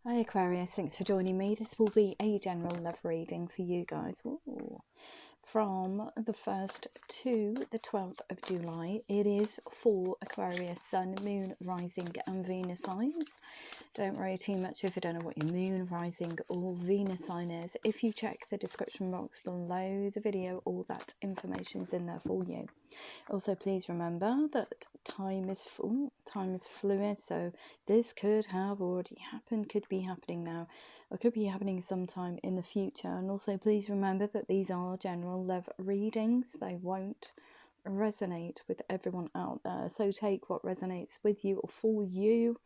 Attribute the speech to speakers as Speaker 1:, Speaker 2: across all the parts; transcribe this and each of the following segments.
Speaker 1: Hi Aquarius, thanks for joining me. This will be a general love reading for you guys. Ooh. From the 1st to the 12th of July. It is for Aquarius, Sun, Moon, Rising and Venus signs. Don't worry too much if you don't know what your Moon, Rising or Venus sign is. If you check the description box below the video, all that information is in there for you. Also, please remember that time is fluid, so this could have already happened, could be happening now, or could be happening sometime in the future. And also, please remember that these are general love readings. They won't resonate with everyone out there. So take what resonates with you or for you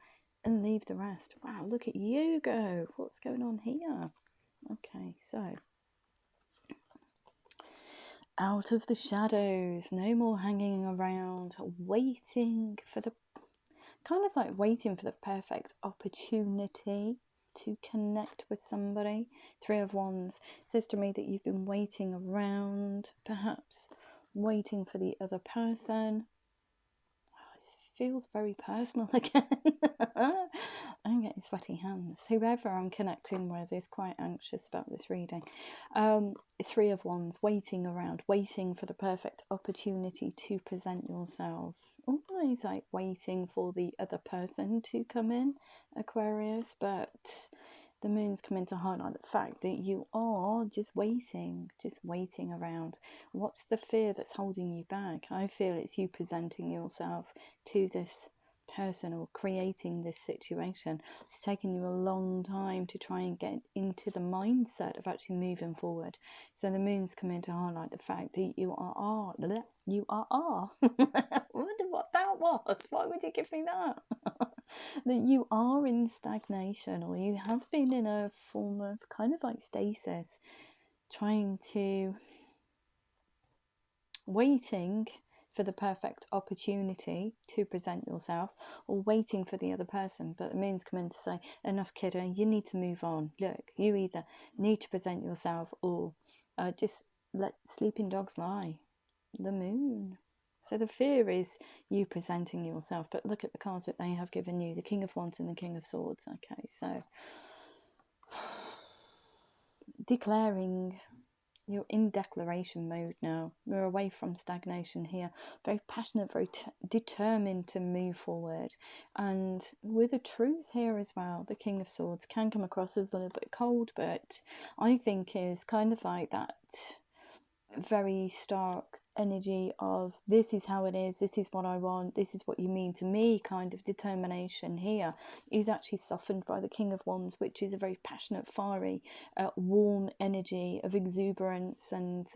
Speaker 1: and leave the rest. Wow, look at you go. What's going on here? Okay, so out of the shadows, no more hanging around, waiting for the waiting for the perfect opportunity to connect with somebody. 3 of Wands says to me that you've been waiting around, perhaps waiting for the other person. It feels very personal again. I'm getting sweaty hands. Whoever I'm connecting with is quite anxious about this reading. 3 of Wands, waiting around, waiting for the perfect opportunity to present yourself. Always like waiting for the other person to come in, Aquarius, but the Moon's come in to highlight the fact that you are just waiting around. What's the fear that's holding you back? I feel it's you presenting yourself to this person or creating this situation. It's taken you a long time to try and get into the mindset of actually moving forward. So the Moon's come in to highlight the fact that you are I wonder what that was. Why would you give me that? That you are in stagnation, or you have been in a form of kind of like stasis, trying to waiting for the perfect opportunity to present yourself, or waiting for the other person. But the Moon's come in to say, enough kiddo, you need to move on. Look, you either need to present yourself or just let sleeping dogs lie. The Moon. So the fear is you presenting yourself, but look at the cards that they have given you, the King of Wands and the King of Swords. Okay, so declaring. You're in declaration mode now. We're away from stagnation here. Very passionate, very determined to move forward. And with the truth here as well, the King of Swords can come across as a little bit cold, but I think is kind of like that very stark energy of this is how it is, this is what I want, this is what you mean to me kind of determination here is actually softened by the King of Wands, which is a very passionate, fiery, warm energy of exuberance and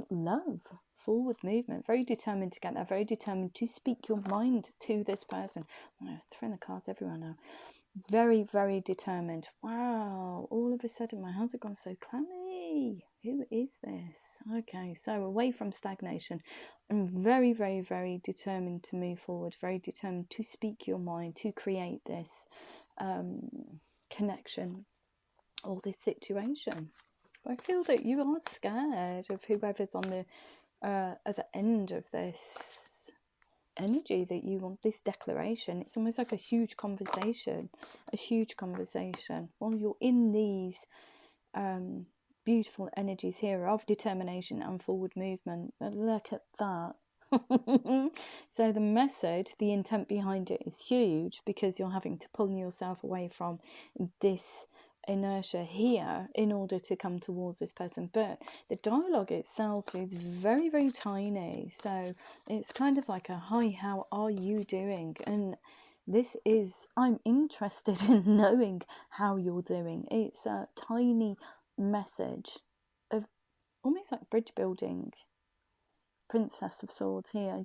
Speaker 1: love, forward movement, very determined to get there, very determined to speak your mind to this person. I'm throwing the cards everywhere now. Very, very determined. Wow, all of a sudden my hands have gone so clammy. Who is this? Okay, so away from stagnation. I'm very, very, very determined to move forward, very determined to speak your mind, to create this connection or this situation. I feel that you are scared of whoever's on the other end of this energy that you want, this declaration. It's almost like a huge conversation, while you're in these beautiful energies here of determination and forward movement. But look at that. So the message, the intent behind it is huge, because you're having to pull yourself away from this inertia here in order to come towards this person. But the dialogue itself is very, very tiny, so it's kind of like a hi, how are you doing? And this is, I'm interested in knowing how you're doing. It's a tiny message of almost like bridge building. Princess of Swords here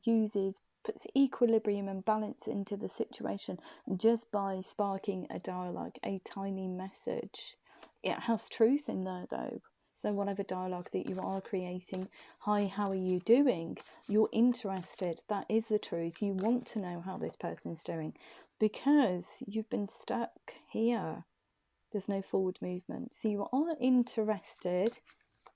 Speaker 1: puts equilibrium and balance into the situation just by sparking a dialogue, a tiny message. It has truth in there though. So whatever dialogue that you are creating, hi, how are you doing? You're interested. That is the truth. You want to know how this person's doing, because you've been stuck here. There's no forward movement. So you are interested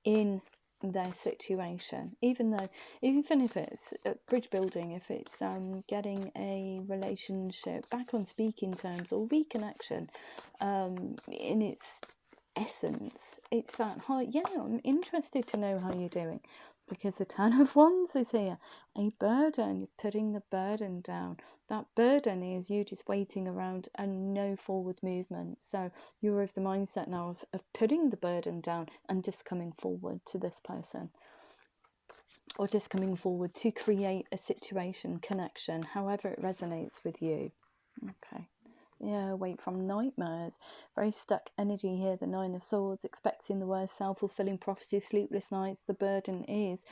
Speaker 1: in their situation, even if it's bridge building, if it's getting a relationship back on speaking terms or reconnection, in its essence, it's that high. Yeah, I'm interested to know how you're doing, because the Ten of Wands is here. A burden, you're putting the burden down. That burden is you just waiting around and no forward movement. So you're of the mindset now of putting the burden down and just coming forward to this person, or just coming forward to create a situation, connection, however it resonates with you. Okay. Yeah, away from nightmares. Very stuck energy here. The Nine of Swords, expecting the worst, self-fulfilling prophecy, sleepless nights. The burden is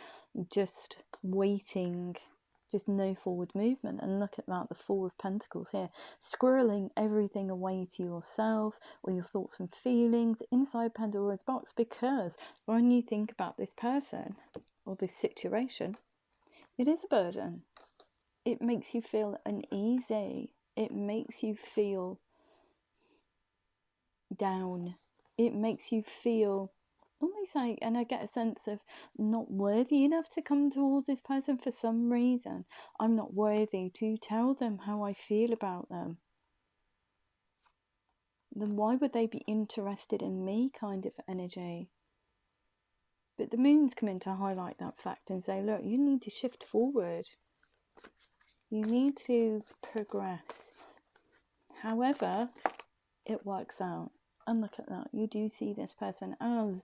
Speaker 1: just waiting, just no forward movement. And look at that, the Four of Pentacles here, squirreling everything away to yourself or your thoughts and feelings inside Pandora's box. Because when you think about this person or this situation, it is a burden. It makes you feel uneasy. It makes you feel down. It makes you feel almost like, and I get a sense of not worthy enough to come towards this person for some reason. I'm not worthy to tell them how I feel about them. Then why would they be interested in me, kind of energy? But the moon's come in to highlight that fact and say, look, you need to shift forward. You need to progress. However it works out. And look at that. You do see this person as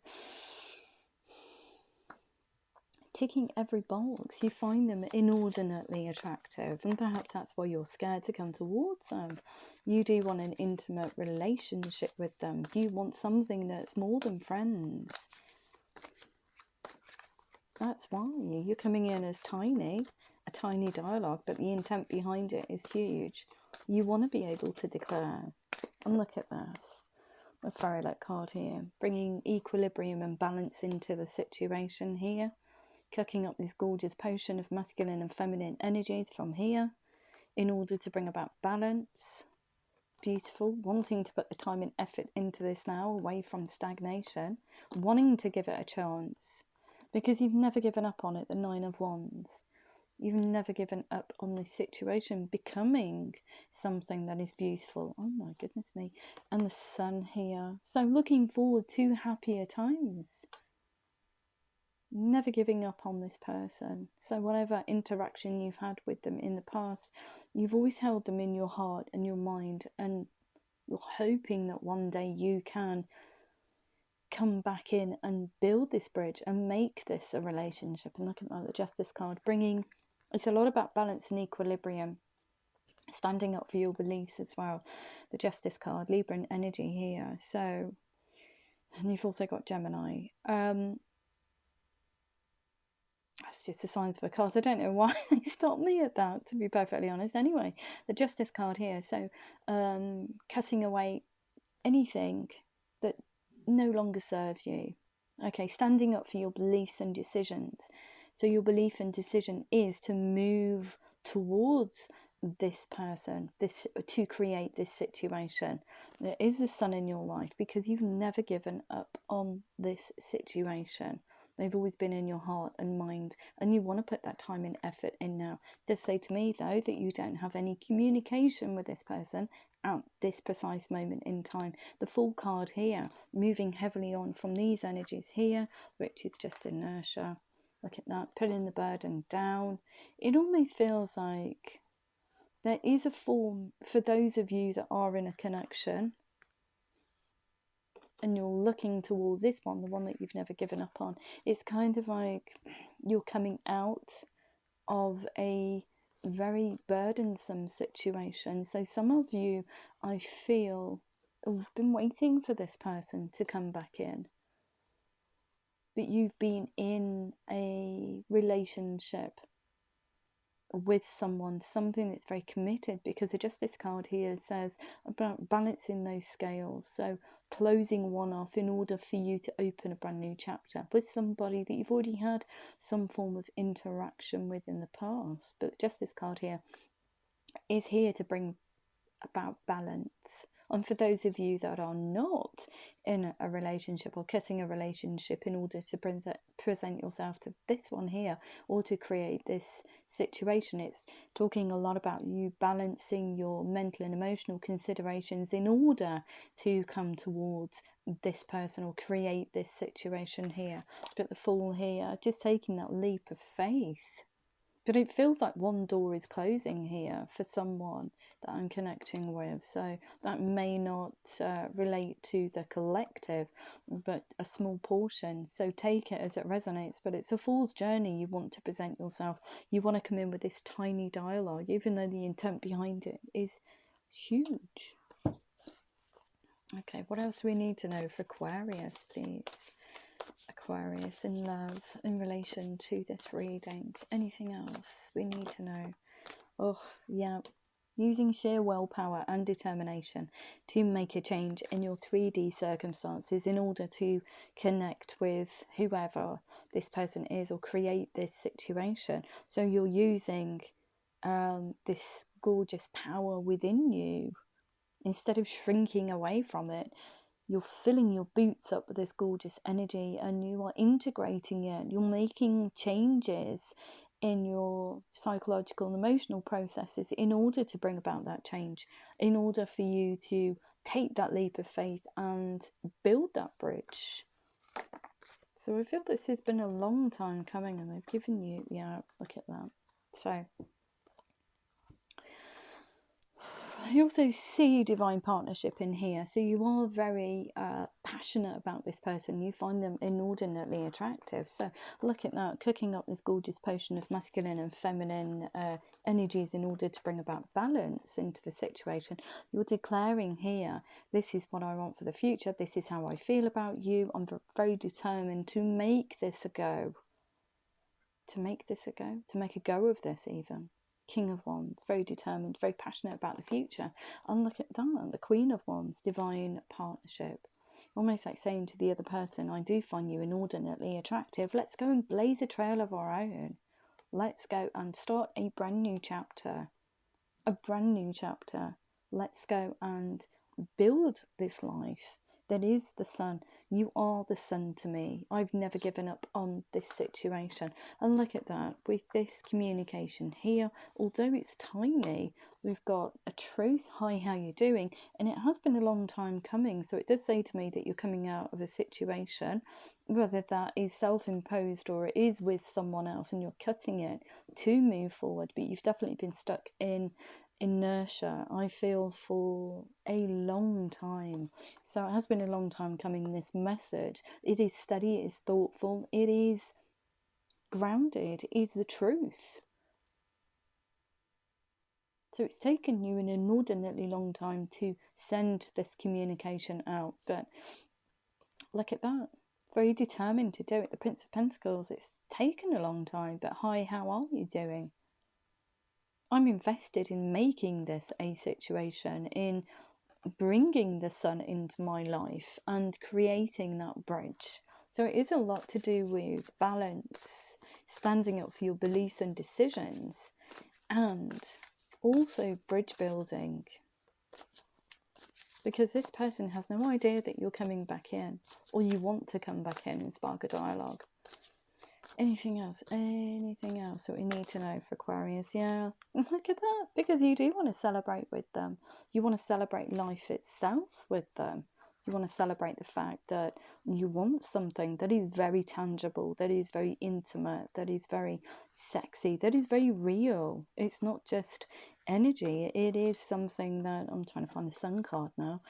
Speaker 1: ticking every box. You find them inordinately attractive, and perhaps that's why you're scared to come towards them. You do want an intimate relationship with them. You want something that's more than friends. That's why you're coming in as tiny, a tiny dialogue, but the intent behind it is huge. You want to be able to declare. And look at this. A Fairy-like card here, bringing equilibrium and balance into the situation here, cooking up this gorgeous potion of masculine and feminine energies from here in order to bring about balance. Beautiful. Wanting to put the time and effort into this now, away from stagnation, wanting to give it a chance, because you've never given up on it. The Nine of Wands. You've never given up on this situation becoming something that is beautiful. Oh my goodness me. And the Sun here. So looking forward to happier times. Never giving up on this person. So whatever interaction you've had with them in the past, you've always held them in your heart and your mind. And you're hoping that one day you can come back in and build this bridge and make this a relationship. And look at the Justice card, bringing... It's a lot about balance and equilibrium, standing up for your beliefs as well. The Justice card, Libran energy here. So, and you've also got Gemini. That's just the signs of a card. I don't know why they stopped me at that, to be perfectly honest. Anyway, the Justice card here. So, cutting away anything that no longer serves you. Okay, standing up for your beliefs and decisions. So your belief and decision is to move towards this person, to create this situation. There is a Sun in your life because you've never given up on this situation. They've always been in your heart and mind, and you want to put that time and effort in now. It does say to me, though, that you don't have any communication with this person at this precise moment in time. The Fool card here, moving heavily on from these energies here, which is just inertia. Look at that, putting the burden down. It almost feels like there is a form for those of you that are in a connection and you're looking towards this one, the one that you've never given up on. It's kind of like you're coming out of a very burdensome situation. So some of you, I feel, have been waiting for this person to come back in. But you've been in a relationship with someone, something that's very committed, because the Justice card here says about balancing those scales. So closing one off in order for you to open a brand new chapter with somebody that you've already had some form of interaction with in the past. But the Justice card here is here to bring about balance, And for those of you that are not in a relationship or cutting a relationship in order to present yourself to this one here, or to create this situation, it's talking a lot about you balancing your mental and emotional considerations in order to come towards this person or create this situation here. But the Fool here, just taking that leap of faith. But it feels like one door is closing here for someone that I'm connecting with. So that may not relate to the collective, but a small portion. So take it as it resonates. But it's a fool's journey. You want to present yourself. You want to come in with this tiny dialogue, even though the intent behind it is huge. Okay, what else do we need to know for Aquarius, please? Aquarius in love in relation to this reading. Anything else we need to know? Oh, yeah. Using sheer willpower and determination to make a change in your 3D circumstances in order to connect with whoever this person is or create this situation. So you're using this gorgeous power within you. Instead of shrinking away from it, you're filling your boots up with this gorgeous energy and you are integrating it. You're making changes in your psychological and emotional processes in order to bring about that change, in order for you to take that leap of faith and build that bridge. So I feel this has been a long time coming and they've given you, yeah, look at that. So I also see divine partnership in here. So you are very passionate about this person. You find them inordinately attractive. So look at that, cooking up this gorgeous potion of masculine and feminine energies in order to bring about balance into the situation. You're declaring here, this is what I want for the future. This is how I feel about you. I'm very determined to make this a go. To make this a go. To make a go of this even. King of Wands, very determined, very passionate about the future. And look at that, the Queen of Wands, divine partnership. Almost like saying to the other person, I do find you inordinately attractive. Let's go and blaze a trail of our own. Let's go and start a brand new chapter. A brand new chapter. Let's go and build this life that is the sun. You are the sun to me. I've never given up on this situation. And look at that, with this communication here, although it's tiny, we've got a truth. Hi, how you doing? And it has been a long time coming. So it does say to me that you're coming out of a situation, whether that is self-imposed or it is with someone else, and you're cutting it to move forward. But you've definitely been stuck in inertia, I feel, for a long time. So it has been a long time coming, this message. It is steady, it is thoughtful, it is grounded, it is the truth. So it's taken you an inordinately long time to send this communication out, but look at that, very determined to do it. The Prince of Pentacles, it's taken a long time, but hi, how are you doing? I'm invested in making this a situation, in bringing the sun into my life and creating that bridge. So it is a lot to do with balance, standing up for your beliefs and decisions, and also bridge building. Because this person has no idea that you're coming back in, or you want to come back in and spark a dialogue. Anything else? Anything else that we need to know for Aquarius? Yeah, look at that. Because you do want to celebrate with them. You want to celebrate life itself with them. You want to celebrate the fact that you want something that is very tangible, that is very intimate, that is very sexy, that is very real. It's not just energy. It is something that, I'm trying to find the sun card now.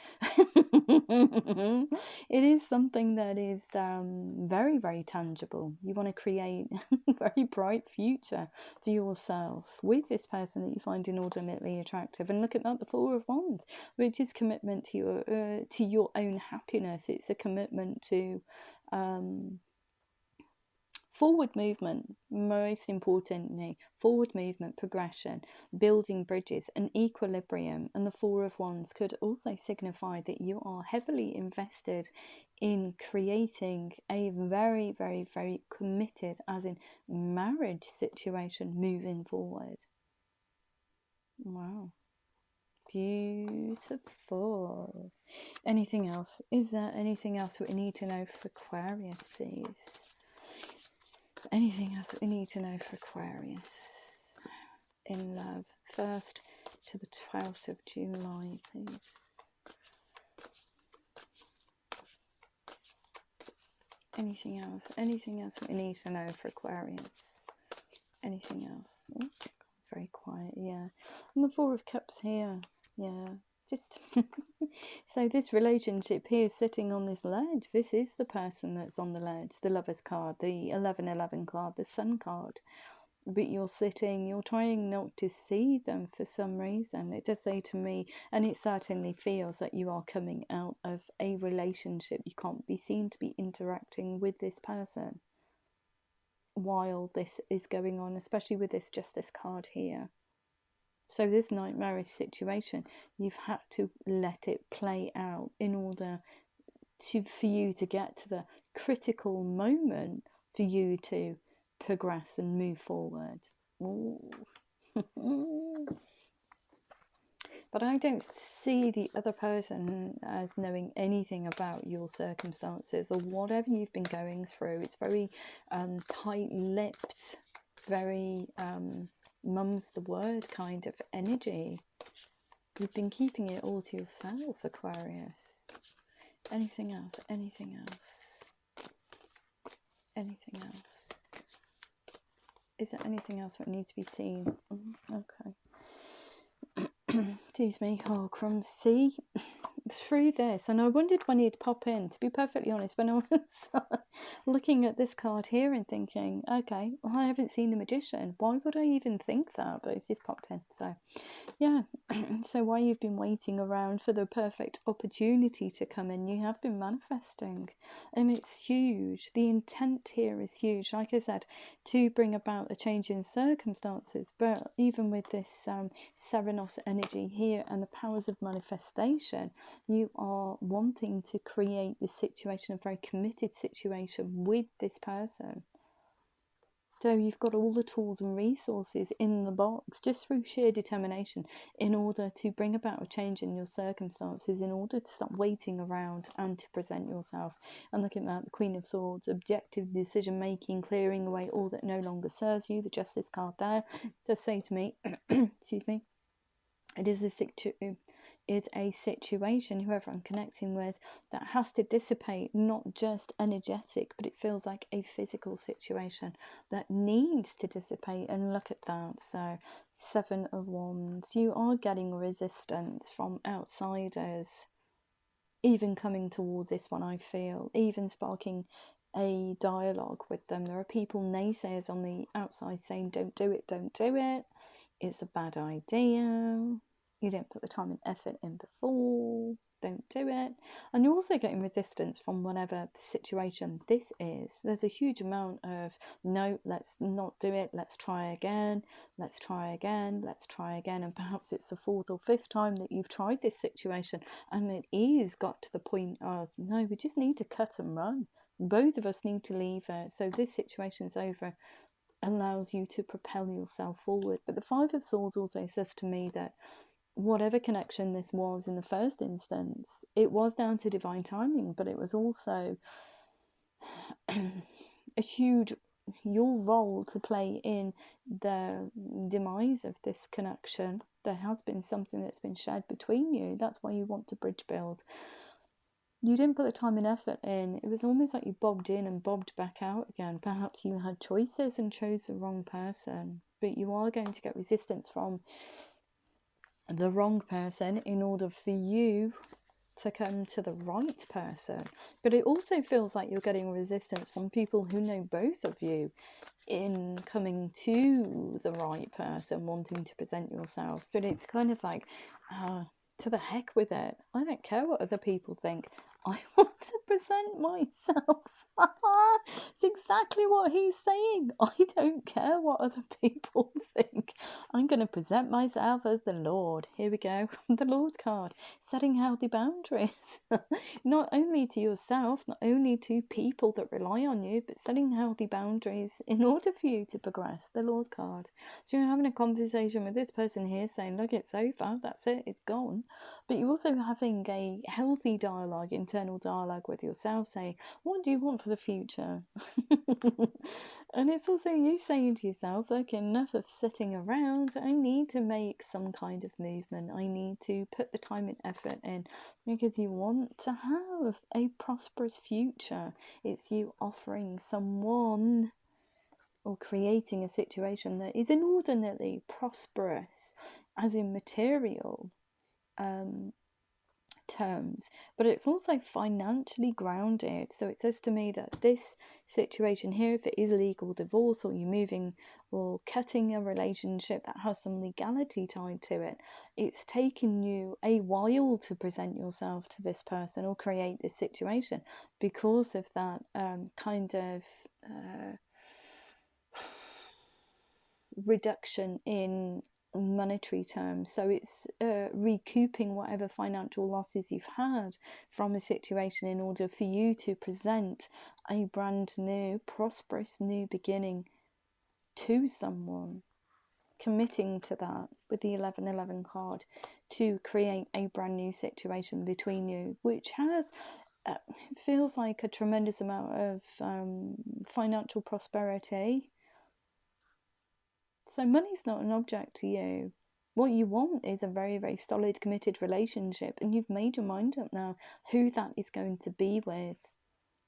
Speaker 1: It is something that is very, very tangible. You want to create a very bright future for yourself with this person that you find inordinately attractive. And look at that, the Four of Wands, which is commitment to your own happiness. It's a commitment to forward movement, most importantly, forward movement, progression, building bridges, and equilibrium. And the Four of Wands could also signify that you are heavily invested in creating a very, very, very committed, as in marriage situation moving forward. Wow. Beautiful. Anything else? Is there anything else that we need to know for Aquarius, please? Anything else that we need to know for Aquarius in love? 1st to the 12th of July, please. Anything else? Anything else we need to know for Aquarius? Anything else? Oh, very quiet, yeah. And the 4 of Cups here, yeah. Just so this relationship here is sitting on this ledge. This is the person that's on the ledge. The Lovers card, the 1111 card, the Sun card. But you're sitting, you're trying not to see them for some reason. It does say to me, and it certainly feels that you are coming out of a relationship. You can't be seen to be interacting with this person while this is going on, especially with this Justice card here. So this nightmarish situation, you've had to let it play out in order for you to get to the critical moment for you to progress and move forward. But I don't see the other person as knowing anything about your circumstances or whatever you've been going through. It's very tight-lipped, very mum's the word kind of energy. You've been keeping it all to yourself, Aquarius. Anything else? Anything else? Anything else? Is there anything else that needs to be seen? Okay. Excuse me. Oh, crumbs. See, through this, and I wondered when he'd pop in, to be perfectly honest, when I was looking at this card here and thinking, okay, well, I haven't seen the Magician. Why would I even think that? But it's just popped in. So, yeah. So while you've been waiting around for the perfect opportunity to come in, you have been manifesting. And it's huge. The intent here is huge. Like I said, to bring about a change in circumstances. But even with this Serenos energy here and the powers of manifestation, you are wanting to create this situation, a very committed situation with this person. So you've got all the tools and resources in the box just through sheer determination in order to bring about a change in your circumstances, in order to stop waiting around and to present yourself. And look at that, the Queen of Swords, objective decision making, clearing away all that no longer serves you. The Justice card there does say to me, excuse me, it is a situation, whoever I'm connecting with, that has to dissipate, not just energetic, but it feels like a physical situation that needs to dissipate. And look at that. So 7 of Wands, you are getting resistance from outsiders, even coming towards this one, I feel, even sparking a dialogue with them. There are people, naysayers on the outside, saying don't do it, it's a bad idea, you didn't put the time and effort in before, don't do it. And you're also getting resistance from whatever the situation this is. There's a huge amount of, no, let's not do it, let's try again, let's try again, let's try again. And perhaps it's the 4th or 5th time that you've tried this situation, and it is got to the point of, no, we just need to cut and run. Both of us need to leave it. So this situation's over. Allows you to propel yourself forward. But the 5 of Swords also says to me that whatever connection this was in the first instance, it was down to divine timing, but it was also a huge, your role to play in the demise of this connection. There has been something that's been shared between you. That's why you want to bridge build. You didn't put the time and effort in. It was almost like you bobbed in and bobbed back out again. Perhaps you had choices and chose the wrong person, but you are going to get resistance from the wrong person in order for you to come to the right person. But it also feels like you're getting resistance from people who know both of you in coming to the right person, wanting to present yourself. But it's kind of like, to the heck with it. I don't care what other people think. I want to present myself. It's exactly what he's saying. I don't care what other people think. I'm going to present myself as the Lord. Here we go. The Lord card. Setting healthy boundaries. Not only to yourself, not only to people that rely on you, but setting healthy boundaries in order for you to progress. The Lord card. So you're having a conversation with this person here saying, look, it's over. That's it. It's gone. But you're also having a healthy dialogue, internal dialogue with yourself, saying, what do you want for the future? And it's also you saying to yourself, look, enough of sitting around. I need to make some kind of movement. I need to put the time and effort in, because you want to have a prosperous future. It's you offering someone or creating a situation that is inordinately prosperous, as in material terms, but it's also financially grounded. So it says to me that this situation here, if it is legal divorce, or you're moving or cutting a relationship that has some legality tied to it, it's taken you a while to present yourself to this person or create this situation because of that kind of reduction in monetary terms. So it's recouping whatever financial losses you've had from a situation in order for you to present a brand new, prosperous new beginning to someone. Committing to that with the 1111 card to create a brand new situation between you, which has feels like a tremendous amount of financial prosperity. So money's not an object to you. What you want is a very, very solid, committed relationship, and you've made your mind up now who that is going to be with.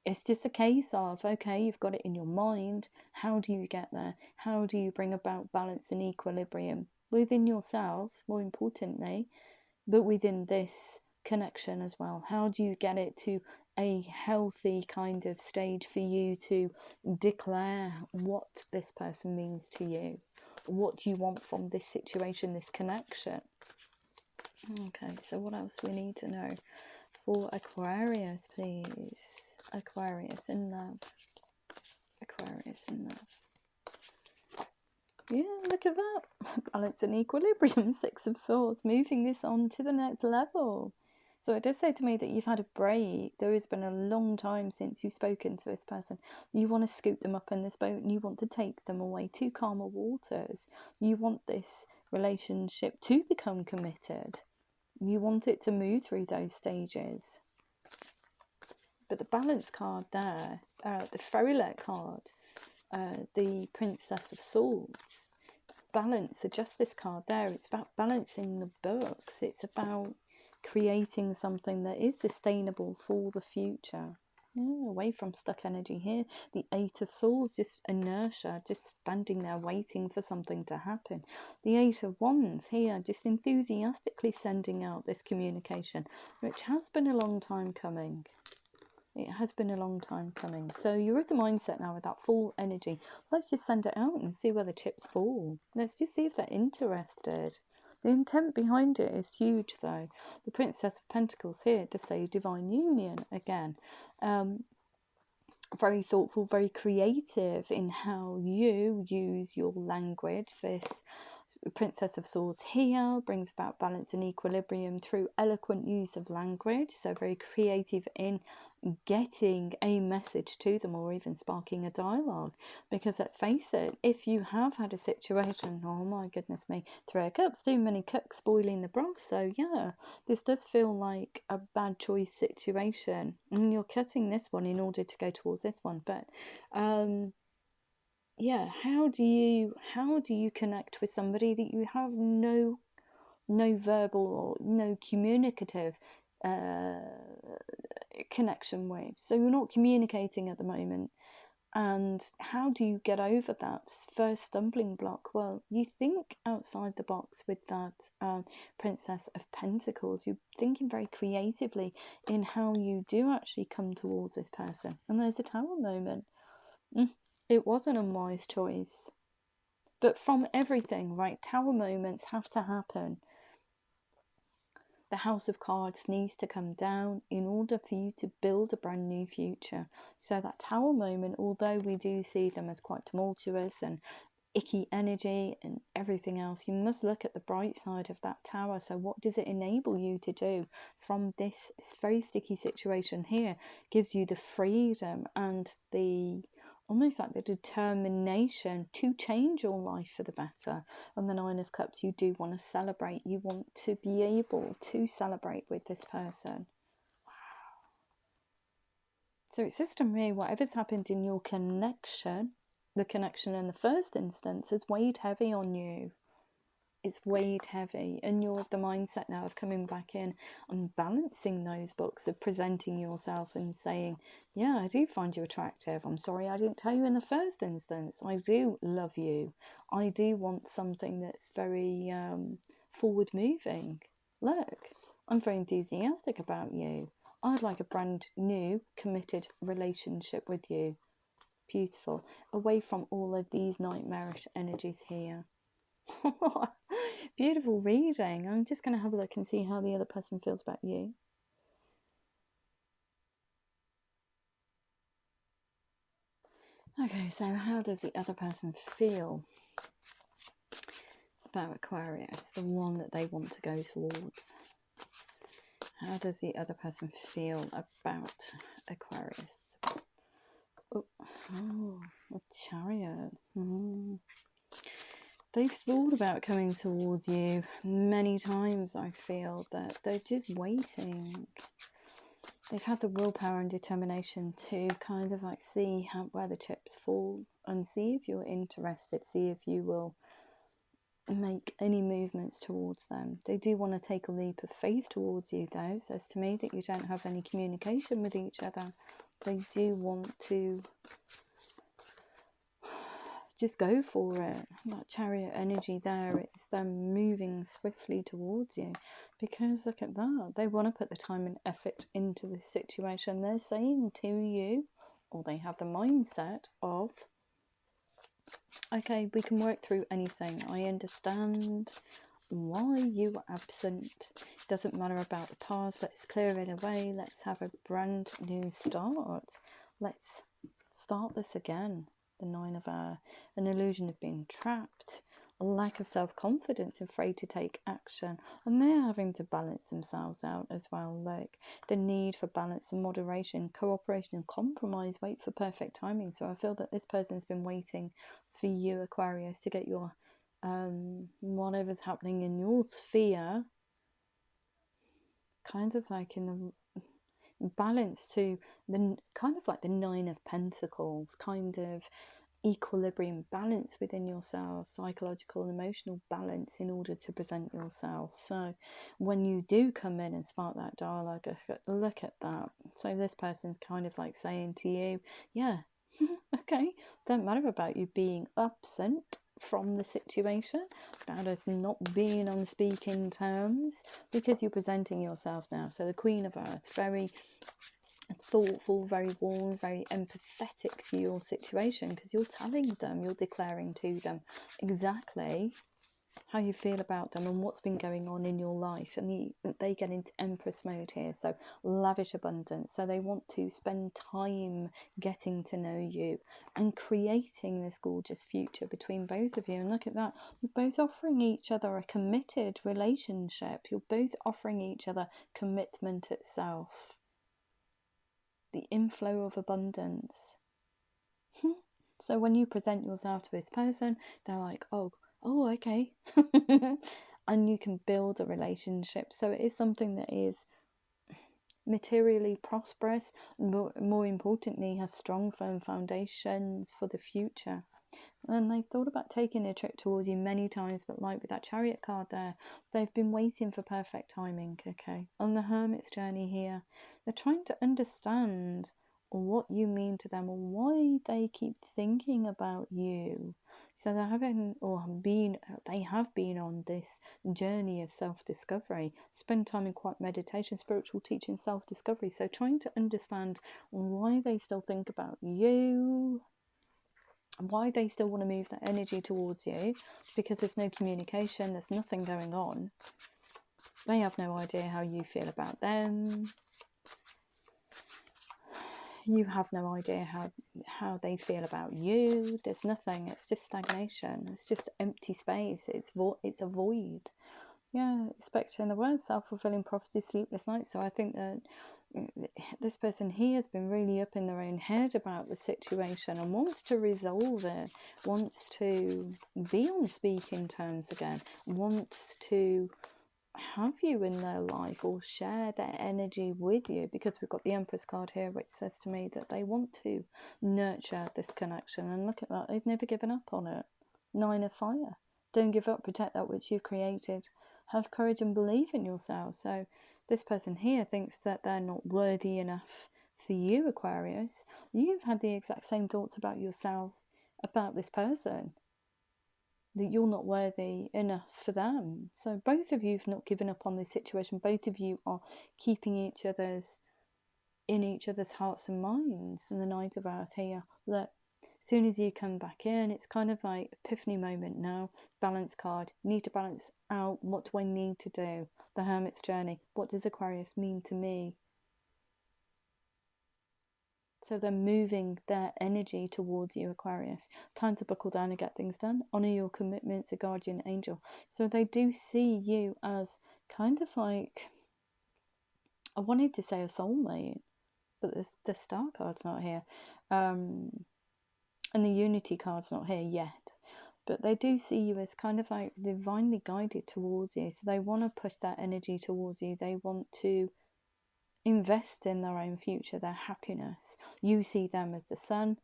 Speaker 1: It's just a case of, okay, you've got it in your mind. How do you get there? How do you bring about balance and equilibrium within yourself, more importantly, but within this connection as well? How do you get it to a healthy kind of stage for you to declare what this person means to you? What do you want from this situation, this connection? Okay, so what else do we need to know for Aquarius, please? Aquarius in love. Aquarius in love. Yeah, look at that. Balance and equilibrium, Six of Swords, moving this on to the next level. So it does say to me that you've had a break. There has been a long time since you've spoken to this person. You want to scoop them up in this boat and you want to take them away to calmer waters. You want this relationship to become committed. You want it to move through those stages. But the balance card there, the Fairylet card, the Princess of Swords, balance, the Justice card there, it's about balancing the books. It's about creating something that is sustainable for the future. Yeah, away from stuck energy here. The Eight of Swords, just inertia, just standing there waiting for something to happen. The Eight of Wands here, just enthusiastically sending out this communication, which has been a long time coming. It has been a long time coming. So you're at the mindset now with that full energy. Let's just send it out and see where the chips fall. Let's just see if they're interested. The intent behind it is huge, though. The Princess of Pentacles here to say divine union again. Very thoughtful, very creative in how you use your language. This Princess of Swords here brings about balance and equilibrium through eloquent use of language. So very creative in getting a message to them, or even sparking a dialogue. Because let's face it, if you have had a situation, oh my goodness me, Three of Cups, too many cooks spoiling the broth. So yeah, this does feel like a bad choice situation, and you're cutting this one in order to go towards this one. But yeah, how do you connect with somebody that you have no verbal or no communicative connection with? So you're not communicating at the moment. And how do you get over that first stumbling block? Well, you think outside the box with that Princess of Pentacles. You're thinking very creatively in how you do actually come towards this person. And there's a Tower moment. It was an unwise choice. But from everything, right, Tower moments have to happen. The House of Cards needs to come down in order for you to build a brand new future. So that Tower moment, although we do see them as quite tumultuous and icky energy and everything else, you must look at the bright side of that Tower. So what does it enable you to do from this very sticky situation here? Gives you the freedom and the almost like the determination to change your life for the better. And the Nine of Cups, you do want to celebrate. You want to be able to celebrate with this person. So it says to me, whatever's happened in your connection, the connection in the first instance has weighed heavy on you. It's weighed heavy, and you're of the mindset now of coming back in and balancing those books, of presenting yourself and saying, yeah, I do find you attractive. I'm sorry I didn't tell you in the first instance. I do love you. I do want something that's very forward moving. Look, I'm very enthusiastic about you. I'd like a brand new committed relationship with you. Beautiful. Away from all of these nightmarish energies here. Beautiful reading. I'm just going to have a look and see how the other person feels about you. Okay, so how does the other person feel about Aquarius, the one that they want to go towards? How does the other person feel about Aquarius? Oh, a Chariot. They've thought about coming towards you many times. I feel that they're just waiting. They've had the willpower and determination to kind of like see where the chips fall and see if you're interested, see if you will make any movements towards them. They do want to take a leap of faith towards you, though. It says to me that you don't have any communication with each other. They do want to just go for it. That Chariot energy there, it's them moving swiftly towards you, because look at that, they want to put the time and effort into this situation. They're saying to you, or they have the mindset of, okay, we can work through anything. I understand why you were absent. It doesn't matter about the past. Let's clear it away. Let's have a brand new start. Let's start this again. The Nine of Air, an illusion of being trapped, a lack of self-confidence, afraid to take action, and they're having to balance themselves out as well. Like the need for balance and moderation, cooperation and compromise. Wait for perfect timing. So I feel that this person's been waiting for you, Aquarius, to get your whatever's happening in your sphere kind of like in the balance to the kind of like the Nine of Pentacles, kind of equilibrium, balance within yourself, psychological and emotional balance in order to present yourself. So when you do come in and spark that dialogue, look at that. So this person's kind of like saying to you, yeah, okay, don't matter about you being absent from the situation, about us not being on speaking terms, because you're presenting yourself now. So the Queen of Earth, very thoughtful, very warm, very empathetic to your situation, because you're telling them, you're declaring to them exactly how you feel about them and what's been going on in your life. And they get into Empress mode here, so lavish abundance. So they want to spend time getting to know you and creating this gorgeous future between both of you. And look at that, you're both offering each other a committed relationship. You're both offering each other commitment itself, the inflow of abundance. So when you present yourself to this person, they're like, oh, okay. And you can build a relationship. So it is something that is materially prosperous, more importantly, has strong, firm foundations for the future. And they've thought about taking a trip towards you many times, but like with that Chariot card there, they've been waiting for perfect timing, okay? On the Hermit's journey here, they're trying to understand what you mean to them or why they keep thinking about you. So they're having, they have been on this journey of self-discovery, spend time in quiet meditation, spiritual teaching, self-discovery. So trying to understand why they still think about you, why they still want to move that energy towards you, because there's no communication, there's nothing going on. They have no idea how you feel about them. You have no idea how they feel about you. There's nothing. It's just stagnation. It's just empty space. It's a void. Yeah, expecting the word, self-fulfilling prophecy, sleepless nights. So I think that this person here has been really up in their own head about the situation and wants to resolve it, wants to be on speaking terms again, wants to have you in their life or share their energy with you, because we've got the Empress card here, which says to me that they want to nurture this connection. And look at that, they've never given up on it. 9 of Fire. Don't give up, protect that which you've created. Have courage and believe in yourself. So this person here thinks that they're not worthy enough for you, Aquarius. You've had the exact same thoughts about yourself, about this person, that you're not worthy enough for them. So both of you have not given up on this situation. Both of you are keeping in each other's hearts and minds. And the Knight of Earth here, look, as soon as you come back in, it's kind of like epiphany moment now. Balance card. Need to balance out. What do I need to do? The Hermit's journey. What does Aquarius mean to me? So they're moving their energy towards you, Aquarius. Time to buckle down and get things done. Honour your commitments, a guardian angel. So they do see you as kind of like, I wanted to say a soulmate, but the star card's not here. And the unity card's not here yet. But they do see you as kind of like divinely guided towards you. So they want to push that energy towards you. They want to invest in their own future, their happiness. You see them as the sun,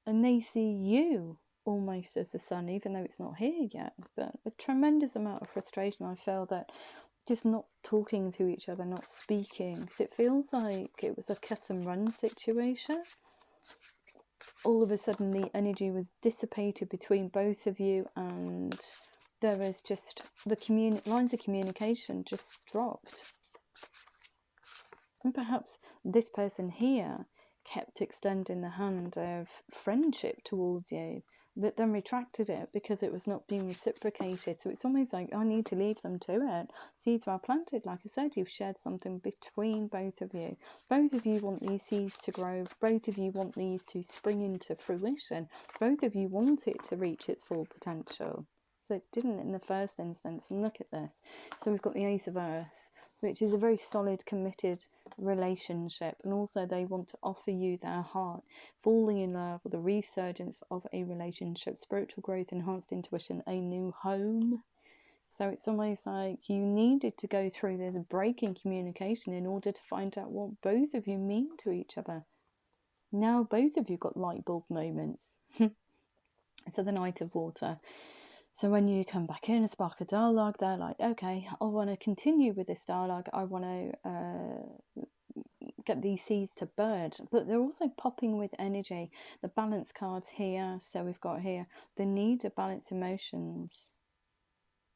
Speaker 1: and they see you almost as the sun, even though it's not here yet. But a tremendous amount of frustration, I feel, that just not talking to each other, not speaking, because it feels like it was a cut and run situation. All of a sudden the energy was dissipated between both of you, and there was just the lines of communication just dropped. And perhaps this person here kept extending the hand of friendship towards you, but then retracted it because it was not being reciprocated. So it's almost like, I need to leave them to it. Seeds are planted. Like I said, you've shared something between both of you. Both of you want these seeds to grow. Both of you want these to spring into fruition. Both of you want it to reach its full potential. So it didn't in the first instance. And look at this. So we've got the Ace of Earth, which is a very solid, committed relationship, and also they want to offer you their heart, falling in love, or the resurgence of a relationship, spiritual growth, enhanced intuition, a new home. So it's almost like you needed to go through this break in communication in order to find out what both of you mean to each other. Now both of you got light bulb moments. So the Knight of Water. So when you come back in and spark a dialogue, they're like, okay, I want to continue with this dialogue. I want to get these seeds to bud. But they're also popping with energy. The balance cards here. So we've got here the need to balance emotions.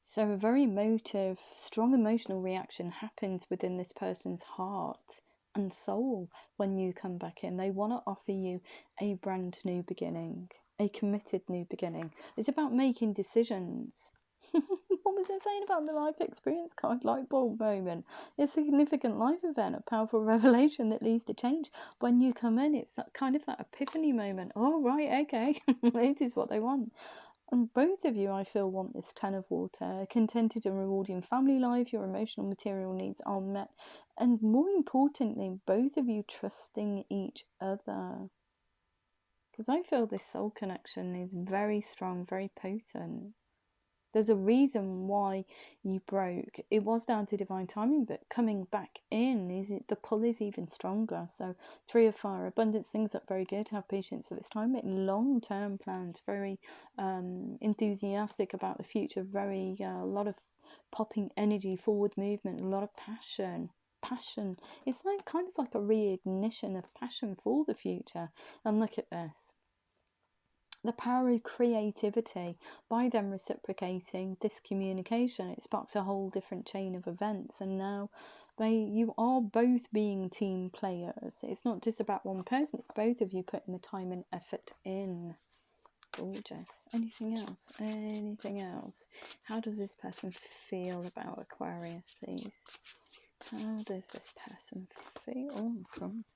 Speaker 1: So a very emotive, strong emotional reaction happens within this person's heart and soul when you come back in. They want to offer you a brand new beginning. A committed new beginning. It's about making decisions. What was it saying about the life experience card? Light bulb moment. It's a significant life event, a powerful revelation that leads to change. When you come in, it's that kind of that epiphany moment. Oh, right, okay. It is what they want. And both of you, I feel, want this 10 of Water. A contented and rewarding family life. Your emotional material needs are met. And more importantly, both of you trusting each other. Because I feel this soul connection is very strong, very potent. There's a reason why you broke. It was down to divine timing, but coming back in, the pull is even stronger. So 3 of Fire, abundance, things look very good. Have patience at this time. Make long-term plans. Very enthusiastic about the future. Very a lot of popping energy, forward movement, a lot of passion. It's like kind of like a reignition of passion for the future. And look at this, the power of creativity. By them reciprocating this communication, it sparks a whole different chain of events, and now you are both being team players. It's not just about one person, it's both of you putting the time and effort in. Gorgeous. Anything else? Anything else? How does this person feel about Aquarius, please? How does this person feel? Oh, crumbs.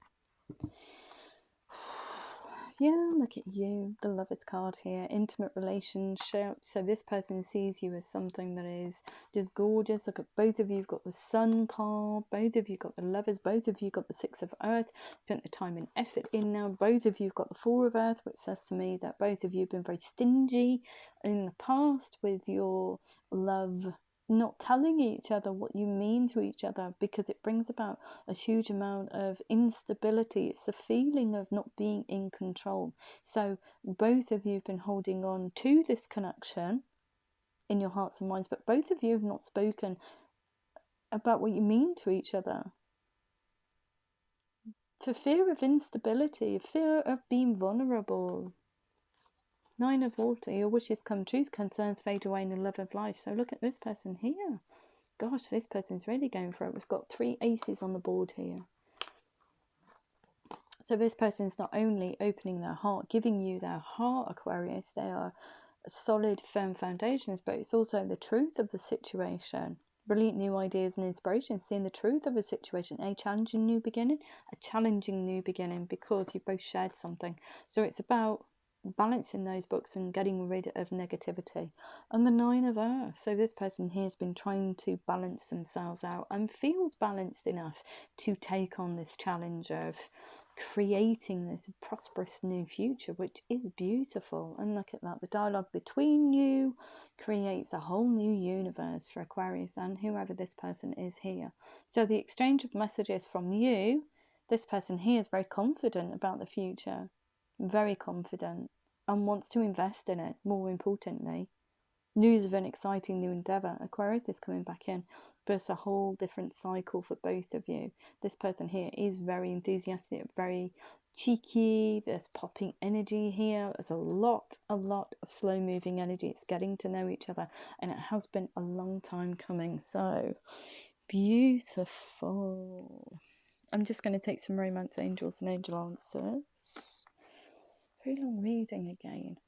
Speaker 1: Yeah, look at you. The Lovers card here. Intimate relationship. So this person sees you as something that is just gorgeous. Look at both of you. You've got the Sun card. Both of you got the Lovers. Both of you got the Six of Earth. Spent the time and effort in now. Both of you have got the Four of Earth, which says to me that both of you have been very stingy in the past with your love, not telling each other what you mean to each other, because it brings about a huge amount of instability. It's a feeling of not being in control. So both of you have been holding on to this connection in your hearts and minds, but both of you have not spoken about what you mean to each other, for fear of instability, fear of being vulnerable. Nine of Water. Your wishes come true, concerns fade away in the love of life. So look at this person here. Gosh, this person's really going for it. We've got 3 aces on the board here. So this person's not only opening their heart, giving you their heart, Aquarius. They are solid, firm foundations, but it's also the truth of the situation. Brilliant new ideas and inspiration, seeing the truth of a situation. A challenging new beginning, because you both shared something. So it's about balancing those books and getting rid of negativity. And the Nine of Earth. So this person here has been trying to balance themselves out and feels balanced enough to take on this challenge of creating this prosperous new future, which is beautiful. And look at that, the dialogue between you creates a whole new universe for Aquarius and whoever this person is here. So the exchange of messages from you, this person here is very confident about the future, very confident, and wants to invest in it. More importantly, news of an exciting new endeavour. Aquarius is coming back in, but it's a whole different cycle for both of you. This person here is very enthusiastic, very cheeky. There's popping energy here. There's a lot of slow moving energy. It's getting to know each other, and it has been a long time coming. So beautiful. I'm just going to take some romance angels and angel answers. Very long reading again.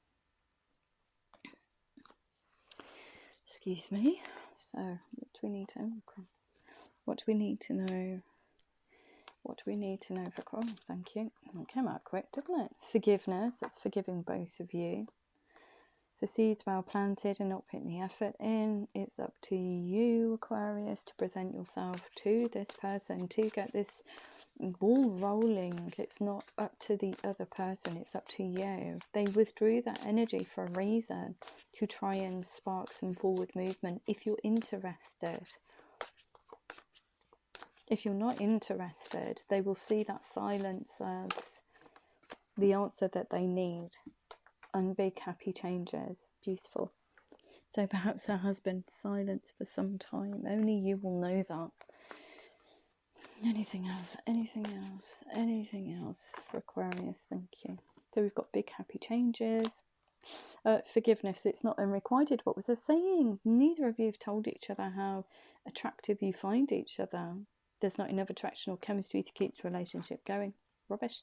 Speaker 1: Excuse me. So, what do we need to know? What do we need to know? What do we need to know for Coral? Thank you. It came out quick, didn't it? Forgiveness. It's forgiving both of you. For seeds well planted and not putting the effort in, it's up to you, Aquarius, to present yourself to this person, to get this ball rolling. It's not up to the other person, it's up to you. They withdrew that energy for a reason, to try and spark some forward movement. If you're interested, if you're not interested, they will see that silence as the answer that they need, and big happy changes. Beautiful. So perhaps there has been silence for some time. Only you will know that. Anything else? Anything else? Anything else for Aquarius? Thank you. So we've got big happy changes. Forgiveness. It's not unrequited. What was I saying? Neither of you have told each other how attractive you find each other. There's not enough attraction or chemistry to keep the relationship going. Rubbish.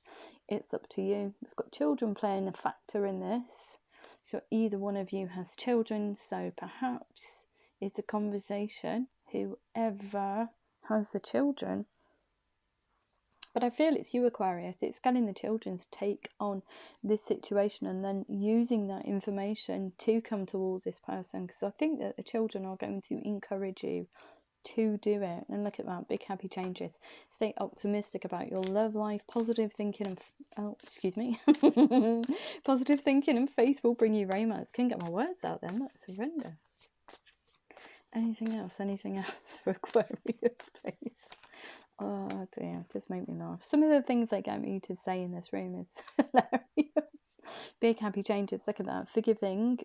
Speaker 1: It's up to you. We've got children playing a factor in this. So either one of you has children. So perhaps it's a conversation. Whoever has the children. But I feel it's you, Aquarius. It's getting the children to take on this situation and then using that information to come towards this person. Because I think that the children are going to encourage you to do it. And look at that, big happy changes. Stay optimistic about your love life. Positive thinking and positive thinking and faith will bring you romance. Couldn't get my words out then. That's horrendous. Anything else? Anything else for Aquarius, please? Oh dear, this made me laugh. Some of the things that get me to say in this room is hilarious. Big happy changes. Look at that. Forgiving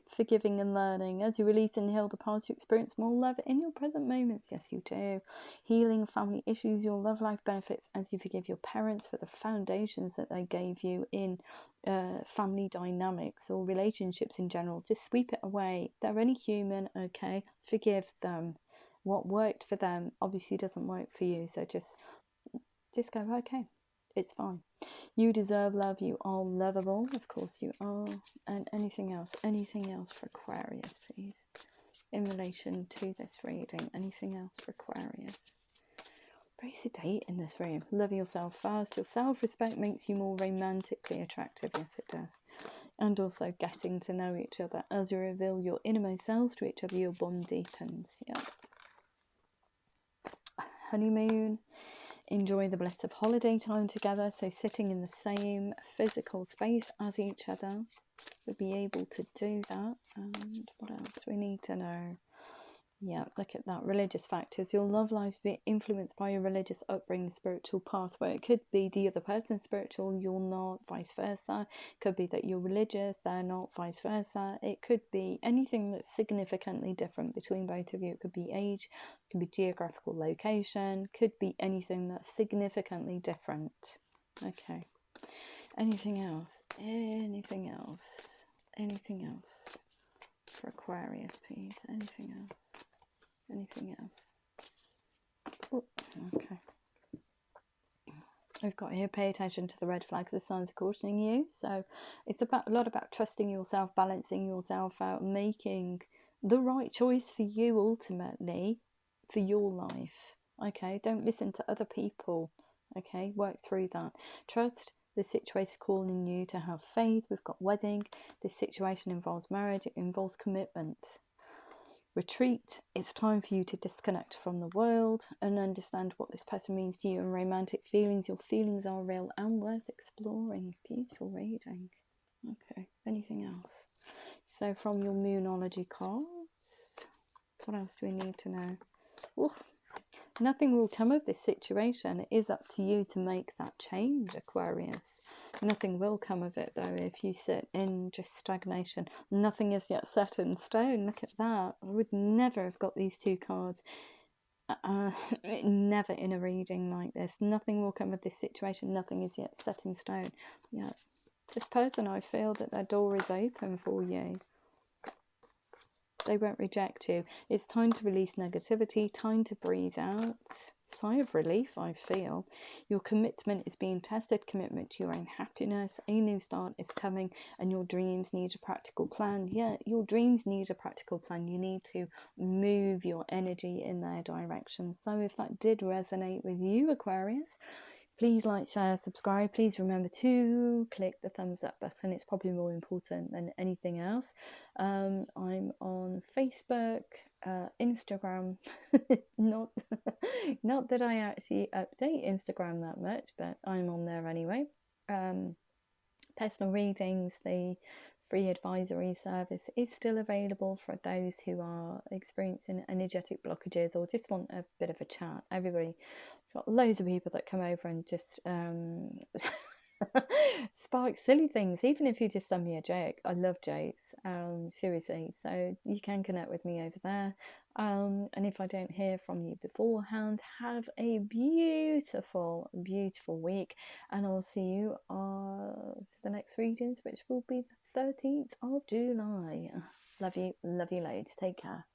Speaker 1: and learning. As you release and heal the past, you experience more love in your present moments. Yes, you do. Healing family issues. Your love life benefits as you forgive your parents for the foundations that they gave you in family dynamics or relationships in general. Just sweep it away. They're only human, okay? Forgive them. What worked for them obviously doesn't work for you. So just go, okay. It's fine. You deserve love. You are lovable. Of course you are. And anything else for Aquarius, please, in relation to this reading? Anything else for Aquarius? Very sedate in this room. Love yourself first. Your self-respect makes you more romantically attractive. Yes, it does. And also getting to know each other. As you reveal your innermost selves to each other, your bond deepens. Yeah. Honeymoon. Enjoy the bliss of holiday time together. So sitting in the same physical space as each other. You'll be able to do that. And what else do we need to know? Yeah, look at that. Religious factors. Your love life will be influenced by your religious upbringing, spiritual pathway. It could be the other person's spiritual, you're not, vice versa. It could be that you're religious, they're not, vice versa. It could be anything that's significantly different between both of you. It could be age, it could be geographical location, could be anything that's significantly different. Okay. Anything else? Anything else? Anything else for Aquarius, please? Anything else? Anything else? Oh, okay. We've got here, pay attention to the red flags. The signs are cautioning you. So it's a lot about trusting yourself, balancing yourself out, making the right choice for you ultimately, for your life. Okay, don't listen to other people. Okay, work through that. Trust the situation calling you to have faith. We've got wedding. This situation involves marriage. It involves commitment. Retreat. It's time for you to disconnect from the world and understand what this person means to you. And romantic feelings, your feelings are real and worth exploring. Beautiful reading. Okay, anything else? So from your Moonology cards, what else do we need to know? Oof. Nothing will come of this situation. It is up to you to make that change, Aquarius. Nothing will come of it, though, if you sit in just stagnation. Nothing is yet set in stone. Look at that. I would never have got these two cards. Never in a reading like this. Nothing will come of this situation. Nothing is yet set in stone. Yeah. This person, I feel that their door is open for you. They won't reject you. It's time to release negativity, time to breathe out. Sigh of relief, I feel. Your commitment is being tested, commitment to your own happiness. A new start is coming, and your dreams need a practical plan. Yeah, your dreams need a practical plan. You need to move your energy in their direction. So if that did resonate with you, Aquarius, please like, share, subscribe. Please remember to click the thumbs up button. It's probably more important than anything else. I'm on Facebook, Instagram. not that I actually update Instagram that much, but I'm on there anyway. Personal readings, the free advisory service is still available for those who are experiencing energetic blockages or just want a bit of a chat. Everybody, got loads of people that come over and just spark silly things, even if you just send me a joke. I love jokes, seriously. So you can connect with me over there. And if I don't hear from you beforehand, have a beautiful week, and I'll see you for the next readings, which will be the 13th of July. Love you loads. Take care.